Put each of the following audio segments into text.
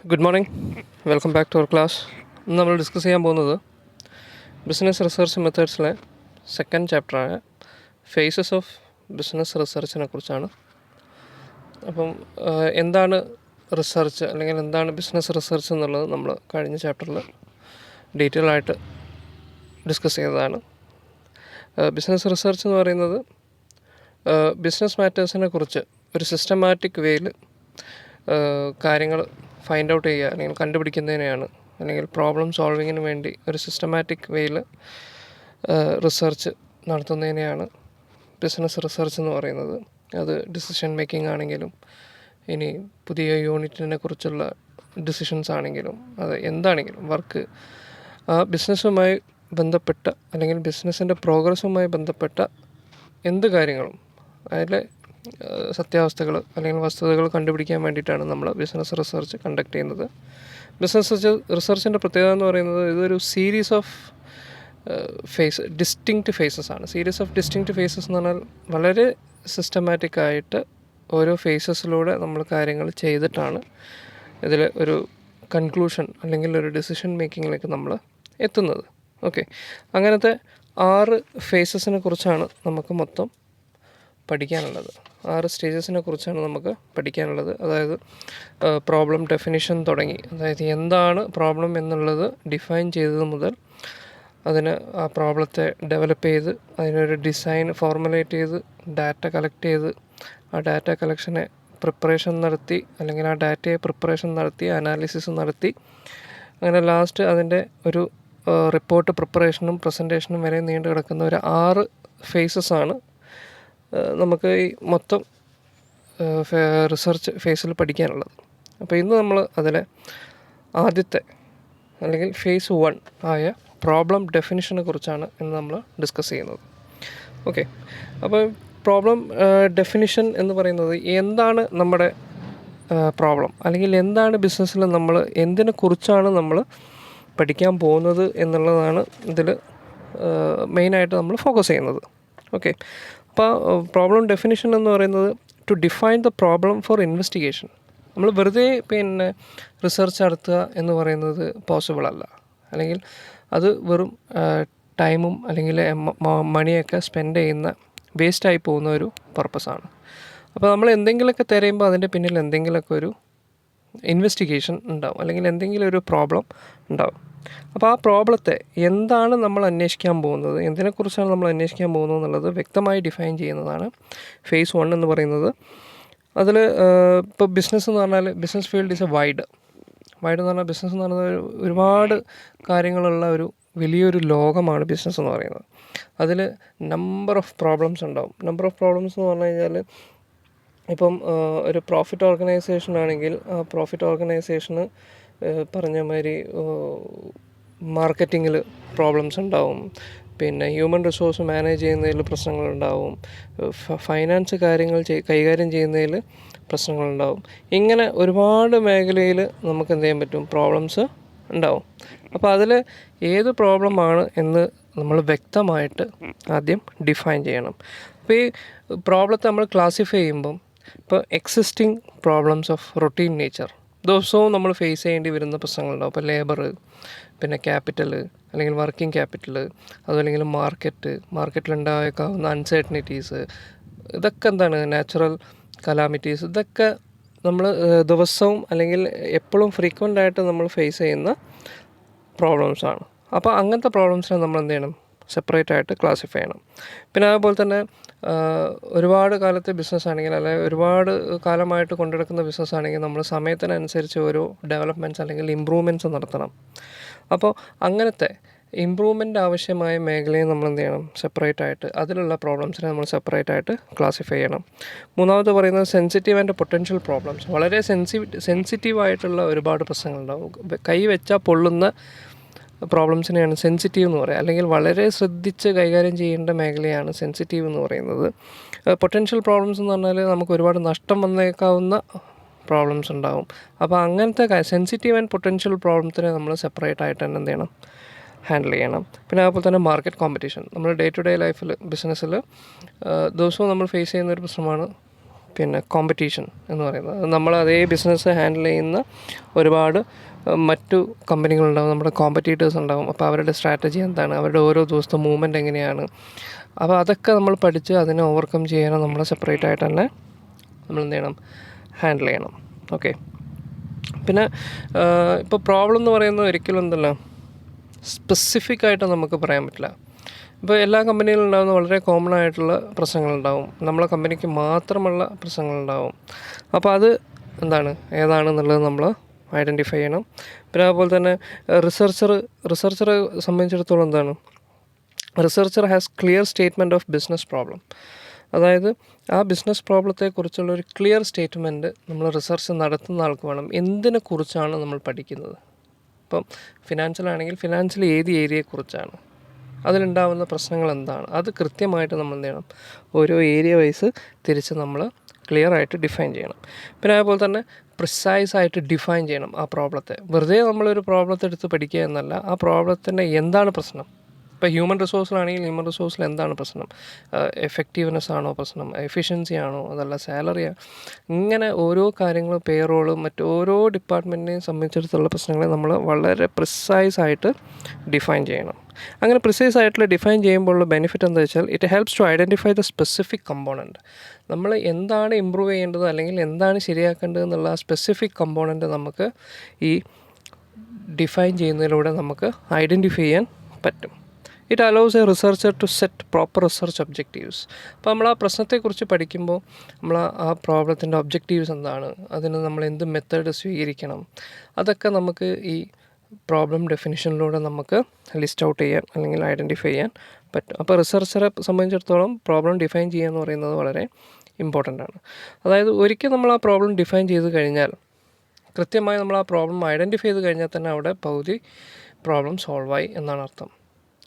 Good morning. Welcome back to our class. ഇന്ന് നമ്മൾ discuss ചെയ്യാൻ പോകുന്നത് ബിസിനസ് റിസർച്ച് മെത്തേഡ്സിലെ സെക്കൻഡ് ചാപ്റ്ററായ ഫേസസ് ഓഫ് ബിസിനസ് റിസർച്ചിനെ കുറിച്ചാണ്. അപ്പം എന്താണ് റിസർച്ച് അല്ലെങ്കിൽ എന്താണ് ബിസിനസ് റിസർച്ച് എന്നുള്ളത് നമ്മൾ കഴിഞ്ഞ ചാപ്റ്ററിൽ ഡീറ്റെയിൽ ആയിട്ട് ഡിസ്കസ് ചെയ്തതാണ്. ബിസിനസ് റിസർച്ച് എന്ന് പറയുന്നത് ബിസിനസ് മാറ്റേഴ്സിനെ കുറിച്ച് ഒരു സിസ്റ്റമാറ്റിക് വേയിൽ കാര്യങ്ങൾ ഫൈൻഡ് ഔട്ട് ചെയ്യുക അല്ലെങ്കിൽ കണ്ടുപിടിക്കുന്നതിനെയാണ്, അല്ലെങ്കിൽ പ്രോബ്ലം സോൾവിങ്ങിന് വേണ്ടി ഒരു സിസ്റ്റമാറ്റിക് വേയിൽ റിസർച്ച് നടത്തുന്നതിനെയാണ് ബിസിനസ് റിസർച്ച് എന്ന് പറയുന്നത്. അത് ഡിസിഷൻ മേക്കിംഗ് ആണെങ്കിലും ഇനി പുതിയ യൂണിറ്റിനെ കുറിച്ചുള്ള ഡിസിഷൻസ് ആണെങ്കിലും അത് എന്താണെങ്കിലും വർക്ക് ബിസിനസ്സുമായി ബന്ധപ്പെട്ട അല്ലെങ്കിൽ ബിസിനസ്സിൻ്റെ പ്രോഗ്രസ്സുമായി ബന്ധപ്പെട്ട എന്ത് കാര്യങ്ങളും അതിലെ സത്യാവസ്ഥകൾ അല്ലെങ്കിൽ വസ്തുതകൾ കണ്ടുപിടിക്കാൻ വേണ്ടിയിട്ടാണ് നമ്മൾ ബിസിനസ് റിസർച്ച് കണ്ടക്ട് ചെയ്യുന്നത്. ബിസിനസ് റിസർച്ചിൻ്റെ പ്രത്യേകത എന്ന് പറയുന്നത് ഇതൊരു സീരീസ് ഓഫ് ഡിസ്റ്റിങ്ക്റ്റ് ഫേസസ് ആണ്. സീരീസ് ഓഫ് ഡിസ്റ്റിങ്ക്റ്റ് ഫേസസ് എന്ന് പറഞ്ഞാൽ വളരെ സിസ്റ്റമാറ്റിക് ആയിട്ട് ഓരോ ഫേസസിലൂടെ നമ്മൾ കാര്യങ്ങൾ ചെയ്തിട്ടാണ് ഇതിൽ ഒരു കൺക്ലൂഷൻ അല്ലെങ്കിൽ ഒരു ഡിസിഷൻ മേക്കിങ്ങിലേക്ക് നമ്മൾ എത്തുന്നത്. ഓക്കെ, അങ്ങനത്തെ 6 ഫേസസിനെ കുറിച്ചാണ് നമുക്ക് മൊത്തം പഠിക്കാനുള്ളത്. 6 സ്റ്റേജസിനെ കുറിച്ചാണ് നമുക്ക് പഠിക്കാനുള്ളത്. അതായത് പ്രോബ്ലം ഡെഫിനിഷൻ തുടങ്ങി, അതായത് എന്താണ് പ്രോബ്ലം എന്നുള്ളത് ഡിഫൈൻ ചെയ്തത് മുതൽ അതിന് ആ പ്രോബ്ലത്തെ ഡെവലപ്പ് ചെയ്ത് അതിനൊരു ഡിസൈൻ ഫോർമുലേറ്റ് ചെയ്ത് ഡാറ്റ കളക്ട് ചെയ്ത് ആ ഡാറ്റ കളക്ഷനെ പ്രിപ്പറേഷൻ നടത്തി അല്ലെങ്കിൽ ആ ഡാറ്റയെ പ്രിപ്പറേഷൻ നടത്തി അനാലിസിസ് നടത്തി അങ്ങനെ ലാസ്റ്റ് അതിൻ്റെ ഒരു റിപ്പോർട്ട് പ്രിപ്പറേഷനും പ്രസൻറ്റേഷനും വരെ നീണ്ടു കിടക്കുന്ന ഒരു 6 ഫേസസാണ് നമുക്ക് ഈ മൊത്തം റിസർച്ച് ഫേസിൽ പഠിക്കാനുള്ളത്. അപ്പോൾ ഇന്ന് നമ്മൾ അതിലെ ആദ്യത്തെ അല്ലെങ്കിൽ ഫേസ് 1 ആയ പ്രോബ്ലം ഡെഫിനിഷനെ കുറിച്ചാണ് ഇന്ന് നമ്മൾ ഡിസ്കസ് ചെയ്യുന്നത്. ഓക്കെ, അപ്പോൾ പ്രോബ്ലം ഡെഫിനിഷൻ എന്ന് പറയുന്നത് എന്താണ് നമ്മുടെ പ്രോബ്ലം അല്ലെങ്കിൽ എന്താണ് ബിസിനസ്സിൽ നമ്മൾ എന്തിനെക്കുറിച്ചാണ് നമ്മൾ പഠിക്കാൻ പോകുന്നത് എന്നുള്ളതാണ് ഇതിൽ മെയിനായിട്ട് നമ്മൾ ഫോക്കസ് ചെയ്യുന്നത്. ഓക്കെ, അപ്പോൾ പ്രോബ്ലം ഡെഫിനിഷൻ എന്ന് പറയുന്നത് to define the problem for investigation. നമ്മൾ വെറുതെ റിസർച്ച് നടത്തുക എന്ന് പറയുന്നത് പോസിബിൾ അല്ല, അല്ലെങ്കിൽ അത് വെറും ടൈമും അല്ലെങ്കിൽ മണിയൊക്കെ സ്പെൻഡ് ചെയ്യുന്ന വേസ്റ്റായി പോകുന്ന ഒരു പർപ്പസാണ്. അപ്പോൾ നമ്മൾ എന്തെങ്കിലുമൊക്കെ തിരയുമ്പോൾ അതിൻ്റെ പിന്നിൽ എന്തെങ്കിലുമൊക്കെ ഒരു ഇൻവെസ്റ്റിഗേഷൻ ഉണ്ടാവും, അല്ലെങ്കിൽ എന്തെങ്കിലും ഒരു പ്രോബ്ലം ഉണ്ടാവും. അപ്പോൾ ആ പ്രോബ്ലത്തെ എന്താണ് നമ്മൾ അന്വേഷിക്കാൻ പോകുന്നത്, എന്തിനെക്കുറിച്ചാണ് നമ്മൾ അന്വേഷിക്കാൻ പോകുന്നത് എന്നുള്ളത് വ്യക്തമായി ഡിഫൈൻ ചെയ്യുന്നതാണ് ഫേസ് 1 എന്ന് പറയുന്നത്. അതിൽ ഇപ്പോൾ ബിസിനസ് എന്ന് പറഞ്ഞാൽ business field is A wide എന്ന് പറഞ്ഞാൽ ബിസിനസ് എന്ന് പറയുന്നത് ഒരുപാട് കാര്യങ്ങളുള്ള ഒരു വലിയൊരു ലോകമാണ് ബിസിനസ് എന്ന് പറയുന്നത്. അതിൽ നമ്പർ ഓഫ് പ്രോബ്ലംസ് ഉണ്ടാവും. നമ്പർ ഓഫ് പ്രോബ്ലംസ് എന്ന് പറഞ്ഞു കഴിഞ്ഞാൽ ഇപ്പം ഒരു പ്രോഫിറ്റ് ഓർഗനൈസേഷൻ ആണെങ്കിൽ ആ പ്രോഫിറ്റ് ഓർഗനൈസേഷന് പറഞ്ഞ മാതിരി മാർക്കറ്റിങ്ങിൽ പ്രോബ്ലംസ് ഉണ്ടാവും, പിന്നെ ഹ്യൂമൻ റിസോഴ്സ് മാനേജ് ചെയ്യുന്നതിൽ പ്രശ്നങ്ങളുണ്ടാവും, ഫൈനാൻസ് കാര്യങ്ങൾ കൈകാര്യം ചെയ്യുന്നതിൽ പ്രശ്നങ്ങളുണ്ടാവും. ഇങ്ങനെ ഒരുപാട് മേഖലയിൽ നമുക്ക് എന്ത് ചെയ്യാൻ പറ്റും, പ്രോബ്ലംസ് ഉണ്ടാവും. അപ്പോൾ അതിൽ ഏത് പ്രോബ്ലമാണ് എന്ന് നമ്മൾ വ്യക്തമായിട്ട് ആദ്യം ഡിഫൈൻ ചെയ്യണം. അപ്പോൾ ഈ പ്രോബ്ലത്തെ നമ്മൾ ക്ലാസിഫൈ ചെയ്യുമ്പം ഇപ്പോൾ existing problems of routine nature, ദിവസവും നമ്മൾ ഫേസ് ചെയ്യേണ്ടി വരുന്ന പ്രശ്നങ്ങളുണ്ടാവും. ഇപ്പോൾ ലേബർ, പിന്നെ ക്യാപിറ്റൽ അല്ലെങ്കിൽ വർക്കിംഗ് ക്യാപിറ്റൽ, അതുമല്ലെങ്കിൽ മാർക്കറ്റിലുണ്ടായേക്കാവുന്ന അൺസർട്ടനിറ്റീസ്, ഇതൊക്കെ എന്താണ് നാച്ചുറൽ കലാമിറ്റീസ്, ഇതൊക്കെ നമ്മൾ ദിവസവും അല്ലെങ്കിൽ എപ്പോഴും ഫ്രീക്വൻ്റ് ആയിട്ട് നമ്മൾ ഫേസ് ചെയ്യുന്ന പ്രോബ്ലംസാണ്. അപ്പോൾ അങ്ങനത്തെ പ്രോബ്ലംസിനെ നമ്മൾ എന്ത് ചെയ്യണം, സെപ്പറേറ്റ് ആയിട്ട് ക്ലാസിഫൈ ചെയ്യണം. പിന്നെ അതുപോലെ തന്നെ ഒരുപാട് കാലത്തെ ബിസിനസ് ആണെങ്കിൽ അല്ലെങ്കിൽ ഒരുപാട് കാലമായിട്ട് കൊണ്ടുനടക്കുന്ന ബിസിനസ് ആണെങ്കിൽ നമ്മൾ സമയത്തിനനുസരിച്ച് ഓരോ ഡെവലപ്മെൻറ്റ്സ് അല്ലെങ്കിൽ ഇമ്പ്രൂവ്മെൻറ്റ്സ് നടത്തണം. അപ്പോൾ അങ്ങനത്തെ ഇമ്പ്രൂവ്മെൻ്റ് ആവശ്യമായ മേഖലയെ നമ്മൾ എന്ത് ചെയ്യണം, സെപ്പറേറ്റ് ആയിട്ട് അതിലുള്ള പ്രോബ്ലംസിനെ നമ്മൾ സെപ്പറേറ്റ് ആയിട്ട് ക്ലാസിഫൈ ചെയ്യണം. മൂന്നാമത് പറയുന്നത് സെൻസിറ്റീവ് ആൻഡ് പൊട്ടൻഷ്യൽ പ്രോബ്ലംസ്. വളരെ സെൻസിറ്റീവായിട്ടുള്ള ഒരുപാട് പ്രശ്നങ്ങളുണ്ടാവും. കൈ വെച്ചാൽ പൊള്ളുന്ന പ്രോബ്ലംസിനെയാണ് സെൻസിറ്റീവ് എന്ന് പറയുക, അല്ലെങ്കിൽ വളരെ ശ്രദ്ധിച്ച് കൈകാര്യം ചെയ്യേണ്ട മേഖലയാണ് സെൻസിറ്റീവ് എന്ന് പറയുന്നത്. പൊട്ടൻഷ്യൽ പ്രോബ്ലംസ് എന്ന് പറഞ്ഞാൽ നമുക്ക് ഒരുപാട് നഷ്ടം വന്നേക്കാവുന്ന പ്രോബ്ലംസ് ഉണ്ടാവും. അപ്പോൾ അങ്ങനത്തെ സെൻസിറ്റീവ് ആൻഡ് പൊട്ടൻഷ്യൽ പ്രോബ്ലംസിനെ നമ്മൾ സെപ്പറേറ്റ് ആയിട്ട് തന്നെ എന്ത് ചെയ്യണം, ഹാൻഡിൽ ചെയ്യണം. പിന്നെ അതുപോലെ തന്നെ മാർക്കറ്റ് കോമ്പറ്റീഷൻ. നമ്മൾ ഡേ ടു ഡേ ലൈഫിൽ ബിസിനസ്സിൽ ദിവസവും നമ്മൾ ഫേസ് ചെയ്യുന്ന ഒരു പ്രശ്നമാണ് പിന്നെ കോമ്പറ്റീഷൻ എന്ന് പറയുന്നത്. നമ്മൾ അതേ ബിസിനസ് ഹാൻഡിൽ ചെയ്യുന്ന ഒരുപാട് മറ്റു കമ്പനികളുണ്ടാവും, നമ്മുടെ കോമ്പറ്റീറ്റേഴ്സ് ഉണ്ടാവും. അപ്പോൾ അവരുടെ സ്ട്രാറ്റജി എന്താണ്, അവരുടെ ഓരോ ദിവസത്തെ മൂവ്മെൻറ്റ് എങ്ങനെയാണ്, അപ്പോൾ അതൊക്കെ നമ്മൾ പഠിച്ച് അതിനെ ഓവർകം ചെയ്യാനും നമ്മൾ സെപ്പറേറ്റ് ആയിട്ട് തന്നെ നമ്മൾ എന്ത് ചെയ്യണം, ഹാൻഡിൽ ചെയ്യണം. ഓക്കെ. പിന്നെ ഇപ്പോൾ പ്രോബ്ലം എന്ന് പറയുന്നത് ഒരിക്കലും എന്തല്ല സ്പെസിഫിക് ആയിട്ട് നമുക്ക് പറയാൻ പറ്റില്ല. ഇപ്പോൾ എല്ലാ കമ്പനികളിലും ഉണ്ടാകുന്ന വളരെ കോമൺ ആയിട്ടുള്ള പ്രശ്നങ്ങളുണ്ടാവും, നമ്മളെ കമ്പനിക്ക് മാത്രമുള്ള പ്രശ്നങ്ങളുണ്ടാവും. അപ്പോൾ അത് എന്താണ്, ഏതാണെന്നുള്ളത് നമ്മൾ ഐഡൻറ്റിഫൈ ചെയ്യണം. പിന്നെ അതുപോലെ തന്നെ റിസർച്ചറെ സംബന്ധിച്ചിടത്തോളം എന്താണ്, researcher has clear statement of business problem. അതായത് ആ ബിസിനസ് പ്രോബ്ലത്തെക്കുറിച്ചുള്ള ഒരു ക്ലിയർ സ്റ്റേറ്റ്മെൻറ്റ് നമ്മൾ റിസർച്ച് നടത്തുന്ന ആൾക്ക് വേണം. എന്തിനെ കുറിച്ചാണ് നമ്മൾ പഠിക്കുന്നത്? ഇപ്പം ഫിനാൻഷ്യലാണെങ്കിൽ ഫിനാൻഷ്യൽ ഏത് ഏരിയയെക്കുറിച്ചാണ്, അതിലുണ്ടാകുന്ന പ്രശ്നങ്ങൾ എന്താണ്, അത് കൃത്യമായിട്ട് നമ്മൾ എന്ത് ചെയ്യണം, ഓരോ ഏരിയ വൈസ് തിരിച്ച് നമ്മൾ ക്ലിയർ ആയിട്ട് ഡിഫൈൻ ചെയ്യണം. പിന്നെ അതുപോലെ തന്നെ പ്രിസൈസ് ആയിട്ട് ഡിഫൈൻ ചെയ്യണം ആ പ്രോബ്ലത്തെ. വെറുതെ നമ്മളൊരു പ്രോബ്ലത്തെ എടുത്ത് പഠിക്കുക എന്നല്ല, ആ പ്രോബ്ലത്തിൻ്റെ എന്താണ് പ്രശ്നം. ഇപ്പോൾ ഹ്യൂമൻ റിസോഴ്സിലാണെങ്കിൽ ഹ്യൂമൻ റിസോഴ്സിൽ എന്താണ് പ്രശ്നം, എഫക്റ്റീവ്നെസ് ആണോ പ്രശ്നം, എഫിഷ്യൻസി ആണോ, അതല്ല സാലറിയാണ്, ഇങ്ങനെ ഓരോ കാര്യങ്ങളും പേറോളും മറ്റോരോ ഡിപ്പാർട്ട്മെൻറ്റിനെയും സംബന്ധിച്ചിടത്തുള്ള പ്രശ്നങ്ങളെ നമ്മൾ വളരെ പ്രിസൈസ് ആയിട്ട് ഡിഫൈൻ ചെയ്യണം. അങ്ങനെ പ്രിസൈസ് ആയിട്ടുള്ള ഡിഫൈൻ ചെയ്യുമ്പോഴുള്ള ബെനിഫിറ്റ് എന്താ വെച്ചാൽ it helps to identify the specific component. നമ്മൾ എന്താണ് ഇമ്പ്രൂവ് ചെയ്യേണ്ടത് അല്ലെങ്കിൽ എന്താണ് ശരിയാക്കേണ്ടത് എന്നുള്ള ആ സ്പെസിഫിക് കമ്പോണൻറ്റ് നമുക്ക് ഈ ഡിഫൈൻ ചെയ്യുന്നതിലൂടെ നമുക്ക് ഐഡൻറ്റിഫൈ ചെയ്യാൻ പറ്റും. It allows a researcher to set proper research objectives. അപ്പോൾ നമ്മൾ ആ പ്രശ്നത്തെക്കുറിച്ച് പഠിക്കുമ്പോൾ നമ്മൾ ആ പ്രോബ്ലത്തിൻ്റെ ഒബ്ജക്റ്റീവ്സ് എന്താണ്, അതിന് നമ്മൾ എന്ത് മെത്തേഡ് സ്വീകരിക്കണം, അതൊക്കെ നമുക്ക് ഈ പ്രോബ്ലം ഡെഫിനിഷനിലൂടെ നമുക്ക് ലിസ്റ്റ് ഔട്ട് ചെയ്യാൻ അല്ലെങ്കിൽ ഐഡൻറ്റിഫൈ ചെയ്യാൻ പറ്റും. അപ്പോൾ റിസർച്ചറെ സംബന്ധിച്ചിടത്തോളം പ്രോബ്ലം ഡിഫൈൻ ചെയ്യുക എന്ന് പറയുന്നത് വളരെ ഇമ്പോർട്ടൻ്റ് ആണ്. അതായത് ഒരിക്കൽ നമ്മൾ ആ പ്രോബ്ലം ഡിഫൈൻ ചെയ്ത് കഴിഞ്ഞാൽ, കൃത്യമായി നമ്മൾ ആ പ്രോബ്ലം ഐഡൻറ്റിഫൈ ചെയ്ത് കഴിഞ്ഞാൽ തന്നെ അവിടെ പകുതി പ്രോബ്ലം സോൾവായി എന്നാണ് അർത്ഥം.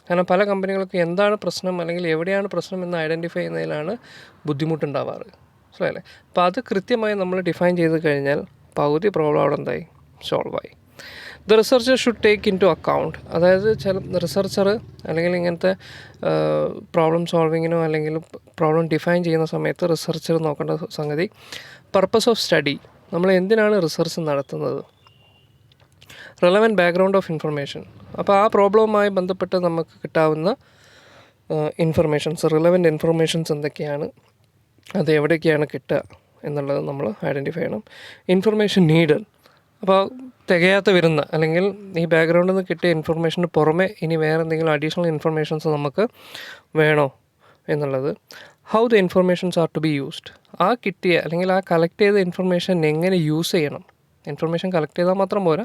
കാരണം പല കമ്പനികൾക്ക് എന്താണ് പ്രശ്നം അല്ലെങ്കിൽ എവിടെയാണ് പ്രശ്നം എന്ന് ഐഡൻറ്റിഫൈ ചെയ്യുന്നതിലാണ് ബുദ്ധിമുട്ടുണ്ടാവാറ്, മനസ്സിലായില്ലേ? അപ്പോൾ അത് കൃത്യമായി നമ്മൾ ഡിഫൈൻ ചെയ്ത് കഴിഞ്ഞാൽ പകുതി പ്രോബ്ലം അവിടെ എന്തായി, സോൾവായി. The researcher should take into account. അതായത് ചില റിസർച്ചർ അല്ലെങ്കിൽ ഇങ്ങനത്തെ പ്രോബ്ലം സോൾവിങ്ങിനോ അല്ലെങ്കിൽ പ്രോബ്ലം ഡിഫൈൻ ചെയ്യുന്ന സമയത്ത് റിസർച്ചർ നോക്കേണ്ട സംഗതി പർപ്പസ് ഓഫ് സ്റ്റഡി, നമ്മൾ എന്തിനാണ് റിസർച്ച് നടത്തുന്നത്, റെലവൻറ്റ് ബാക്ക്ഗ്രൗണ്ട് ഓഫ് ഇൻഫർമേഷൻ. അപ്പോൾ ആ പ്രോബ്ലവുമായി ബന്ധപ്പെട്ട് നമുക്ക് കിട്ടാവുന്ന ഇൻഫർമേഷൻസ്, റിലവൻറ്റ് ഇൻഫർമേഷൻസ് എന്തൊക്കെയാണ്, അത് എവിടേക്കാണ് കിട്ടുക എന്നുള്ളത് നമ്മൾ ഐഡൻറ്റിഫൈ ചെയ്യണം. ഇൻഫർമേഷൻ നീഡഡ്, അപ്പോൾ തികയാത്ത വരുന്ന അല്ലെങ്കിൽ ഈ ബാക്ക്ഗ്രൗണ്ടിൽ നിന്ന് കിട്ടിയ ഇൻഫർമേഷന് പുറമെ ഇനി വേറെ എന്തെങ്കിലും അഡീഷണൽ ഇൻഫർമേഷൻസ് നമുക്ക് വേണോ എന്നുള്ളത്. How the informations are to be used, ആ കിട്ടിയ അല്ലെങ്കിൽ ആ കളക്ട് ചെയ്ത ഇൻഫർമേഷൻ എങ്ങനെ യൂസ് ചെയ്യണം. ഇൻഫർമേഷൻ കളക്ട് ചെയ്താൽ മാത്രം പോരാ,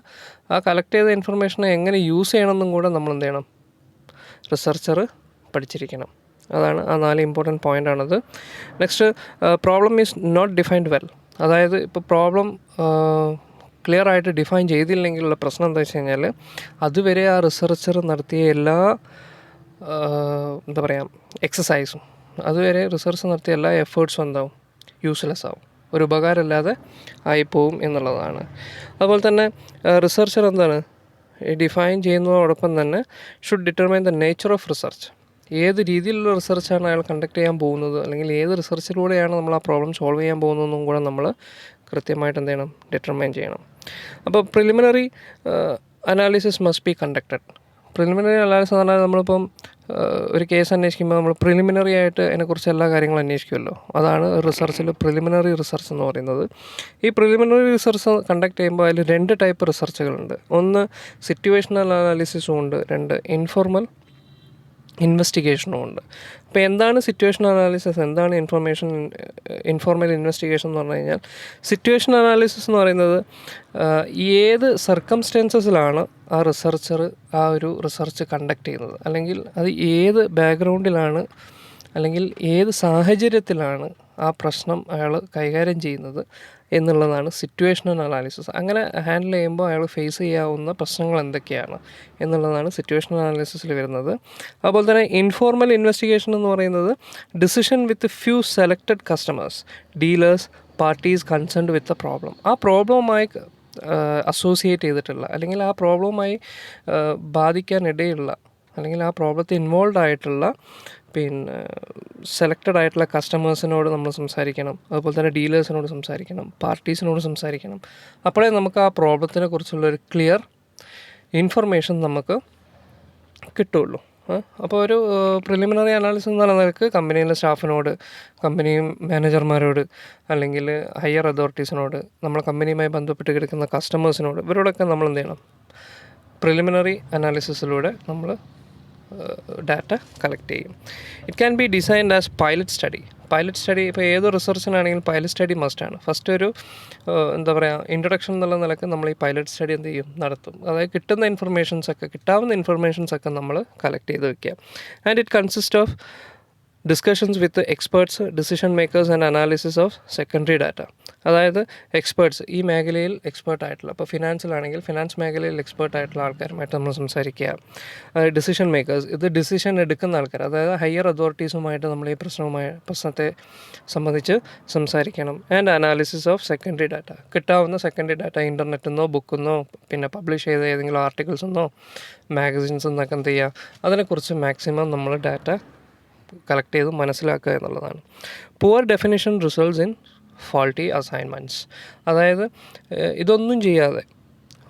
ആ കളക്ട് ചെയ്ത ഇൻഫർമേഷനെ എങ്ങനെ യൂസ് ചെയ്യണമെന്നും കൂടെ നമ്മൾ എന്ത് ചെയ്യണം, റിസർച്ചർ പഠിച്ചിരിക്കണം. അതാണ് ആ 4 ഇമ്പോർട്ടൻറ്റ് പോയിൻ്റാണത്. Next, problem is not defined well. അതായത് ഇപ്പോൾ പ്രോബ്ലം ക്ലിയർ ആയിട്ട് ഡിഫൈൻ ചെയ്തില്ലെങ്കിലുള്ള പ്രശ്നം എന്താ വെച്ച് കഴിഞ്ഞാൽ അതുവരെ ആ റിസർച്ചർ നടത്തിയ എല്ലാ എന്താ പറയുക എക്സസൈസും, അതുവരെ റിസർച്ച് നടത്തിയ എല്ലാ എഫേർട്സും എന്താവും, യൂസ്ലെസ് ആവും, ഒരു ഉപകാരമില്ലാതെ ആയിപ്പോവും എന്നുള്ളതാണ്. അതുപോലെ തന്നെ റിസർച്ചർ എന്താണ് ഡിഫൈൻ ചെയ്യുന്നതോടൊപ്പം തന്നെ should determine the nature of research. ഏത് രീതിയിലുള്ള റിസർച്ചാണ് അയാൾ കണ്ടക്ട് ചെയ്യാൻ പോകുന്നത് അല്ലെങ്കിൽ ഏത് റിസർച്ചിലൂടെയാണ് നമ്മൾ ആ പ്രോബ്ലം സോൾവ് ചെയ്യാൻ പോകുന്നതെന്നും കൂടെ നമ്മൾ കൃത്യമായിട്ട് എന്ത് ചെയ്യണം, ഡിറ്റർമൈൻ ചെയ്യണം. അപ്പോൾ preliminary analysis must be conducted. Preliminary analysis എന്ന് പറഞ്ഞാൽ നമ്മളിപ്പം ഒരു കേസ് അന്വേഷിക്കുമ്പോൾ നമ്മൾ പ്രിലിമിനറി ആയിട്ട് അതിനെക്കുറിച്ച് എല്ലാ കാര്യങ്ങളും അന്വേഷിക്കുമല്ലോ, അതാണ് റിസർച്ചിൽ പ്രിലിമിനറി റിസർച്ച് എന്ന് പറയുന്നത്. ഈ പ്രിലിമിനറി റിസർച്ച് കണ്ടക്ട് ചെയ്യുമ്പോൾ അതിൽ 2 ടൈപ്പ് റിസർച്ചുകളുണ്ട്. ഒന്ന് സിറ്റുവേഷണൽ അനാലിസിസും ഉണ്ട്, 2 ഇൻഫോർമൽ ഇൻവെസ്റ്റിഗേഷനും ഉണ്ട്. അപ്പോൾ എന്താണ് സിറ്റുവേഷൻ അനാലിസിസ്, എന്താണ് ഇൻഫോർമൽ ഇൻവെസ്റ്റിഗേഷൻ എന്ന് പറഞ്ഞു കഴിഞ്ഞാൽ, സിറ്റുവേഷൻ അനാലിസിസ് എന്ന് പറയുന്നത് ഏത് സർക്കംസ്റ്റൻസസിലാണ് ആ റിസർച്ചർ ആ ഒരു റിസർച്ച് കണ്ടക്ട് ചെയ്യുന്നത്, അല്ലെങ്കിൽ അത് ഏത് ബാക്ക്ഗ്രൗണ്ടിലാണ് അല്ലെങ്കിൽ ഏത് സാഹചര്യത്തിലാണ് ആ പ്രശ്നം അയാൾ കൈകാര്യം ചെയ്യുന്നത് എന്നുള്ളതാണ് സിറ്റുവേഷണൽ അനാലിസിസ്. അങ്ങനെ ഹാൻഡിൽ ചെയ്യുമ്പോൾ അയാൾ ഫേസ് ചെയ്യാവുന്ന പ്രശ്നങ്ങൾ എന്തൊക്കെയാണ് എന്നുള്ളതാണ് സിറ്റുവേഷണൽ അനാലിസിസിൽ വരുന്നത്. അതുപോലെ തന്നെ ഇൻഫോർമൽ ഇൻവെസ്റ്റിഗേഷൻ എന്ന് പറയുന്നത് decision with few selected customers, dealers, parties concerned with a problem. ആ പ്രോബ്ലവുമായി അസോസിയേറ്റ് ചെയ്തിട്ടുള്ള അല്ലെങ്കിൽ ആ പ്രോബ്ലവുമായി ബാധിക്കാനിടയുള്ള അല്ലെങ്കിൽ ആ പ്രോബ്ലത്തിൽ ഇൻവോൾവ് ആയിട്ടുള്ള പിന്നെ സെലക്റ്റഡ് ആയിട്ടുള്ള കസ്റ്റമേഴ്സിനോട് നമ്മൾ സംസാരിക്കണം. അതുപോലെ തന്നെ ഡീലേഴ്സിനോട് സംസാരിക്കണം, പാർട്ടീസിനോട് സംസാരിക്കണം. അപ്പോഴേ നമുക്ക് ആ പ്രോബ്ലത്തിനെ കുറിച്ചുള്ളൊരു ക്ലിയർ ഇൻഫർമേഷൻ നമുക്ക് കിട്ടുള്ളൂ. അപ്പോൾ ഒരു പ്രിലിമിനറി അനാലിസിസ് എന്ന് പറയുന്ന നിലക്ക് കമ്പനിയിലെ സ്റ്റാഫിനോട്, കമ്പനി മാനേജർമാരോട്, അല്ലെങ്കിൽ ഹയർ അതോറിറ്റീസിനോട്, നമ്മളെ കമ്പനിയുമായി ബന്ധപ്പെട്ട് കിടക്കുന്ന കസ്റ്റമേഴ്സിനോട്, ഇവരോടൊക്കെ നമ്മൾ എന്ത് ചെയ്യണം? പ്രിലിമിനറി അനാലിസിസിലൂടെ നമ്മൾ ഡാറ്റ കളക്ട് ചെയ്യും. It can be designed as pilot study. Pilot study ഇപ്പോൾ ഏത് റിസർച്ചിനാണെങ്കിലും പൈലറ്റ് സ്റ്റഡി മസ്റ്റാണ്. ഫസ്റ്റ് ഒരു എന്താ പറയുക, ഇൻട്രൊഡക്ഷൻ എന്നുള്ള നിലക്ക് നമ്മൾ ഈ പൈലറ്റ് സ്റ്റഡി എന്ത് ചെയ്യും? നടത്തും. അതായത് കിട്ടാവുന്ന ഇൻഫർമേഷൻസൊക്കെ നമ്മൾ കളക്ട് ചെയ്ത് വെക്കുക. And it consist of discussions with experts, decision makers and analysis of secondary data. അതായത് എക്സ്പേർട്സ്, ഈ മേഖലയിൽ എക്സ്പേർട്ടായിട്ടുള്ള, ഇപ്പോൾ ഫിനാൻസിലാണെങ്കിൽ ഫിനാൻസ് മേഖലയിൽ എക്സ്പേർട്ടായിട്ടുള്ള ആൾക്കാരുമായിട്ട് നമ്മൾ സംസാരിക്കുക. അതായത് ഡിസിഷൻ മേക്കേഴ്സ്, ഇത് ഡിസിഷൻ എടുക്കുന്ന ആൾക്കാർ, അതായത് ഹയർ അതോറിറ്റീസുമായിട്ട് നമ്മൾ ഈ പ്രശ്നത്തെ സംബന്ധിച്ച് സംസാരിക്കണം. And analysis of secondary data, കിട്ടാവുന്ന സെക്കൻഡറി ഡാറ്റ ഇൻ്റർനെറ്റിൽ നിന്നോ ബുക്കിൽ നിന്നോ പിന്നെ പബ്ലിഷ് ചെയ്ത ഏതെങ്കിലും ആർട്ടിക്കിൾസിൽ നിന്നോ മാഗസിൻസിൽ നിന്നൊക്കെ എന്ത് ചെയ്യുക, അതിനെക്കുറിച്ച് മാക്സിമം നമ്മൾ ഡാറ്റ കളക്ട് ചെയ്ത് മനസ്സിലാക്കുക എന്നുള്ളതാണ്. Poor definition results in faulty assignments. അതായത് ഇതൊന്നും ചെയ്യാതെ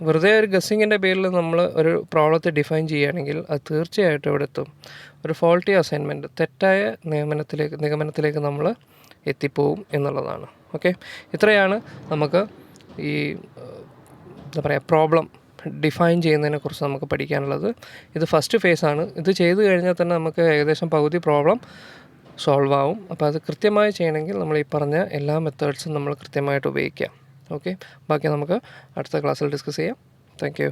വെറുതെ ഒരു ഗസ്സിങ്ങിൻ്റെ പേരിൽ നമ്മൾ ഒരു പ്രോബ്ലത്തെ ഡിഫൈൻ ചെയ്യുകയാണെങ്കിൽ അത് തീർച്ചയായിട്ടും ഇവിടെ എത്തും, ഒരു ഫോൾട്ടി അസൈൻമെൻറ്റ്, തെറ്റായ നിഗമനത്തിലേക്ക് നമ്മൾ എത്തിപ്പോവും എന്നുള്ളതാണ്. ഓക്കെ, ഇത്രയാണ് നമുക്ക് ഈ എന്താ പറയുക പ്രോബ്ലം ഡിഫൈൻ ചെയ്യുന്നതിനെക്കുറിച്ച് നമുക്ക് പഠിക്കാനുള്ളത്. ഇത് ഫസ്റ്റ് ഫേസാണ്. ഇത് ചെയ്ത് കഴിഞ്ഞാൽ തന്നെ നമുക്ക് ഏകദേശം പകുതി പ്രോബ്ലം സോൾവ് ആവും. അപ്പോൾ അത് കൃത്യമായി ചെയ്യണമെങ്കിൽ നമ്മൾ ഈ പറഞ്ഞ എല്ലാ മെത്തേഡ്സും നമ്മൾ കൃത്യമായിട്ട് ഉപയോഗിക്കാം. ഓക്കെ, ബാക്കി നമുക്ക് അടുത്ത ക്ലാസ്സിൽ ഡിസ്കസ് ചെയ്യാം. Thank you.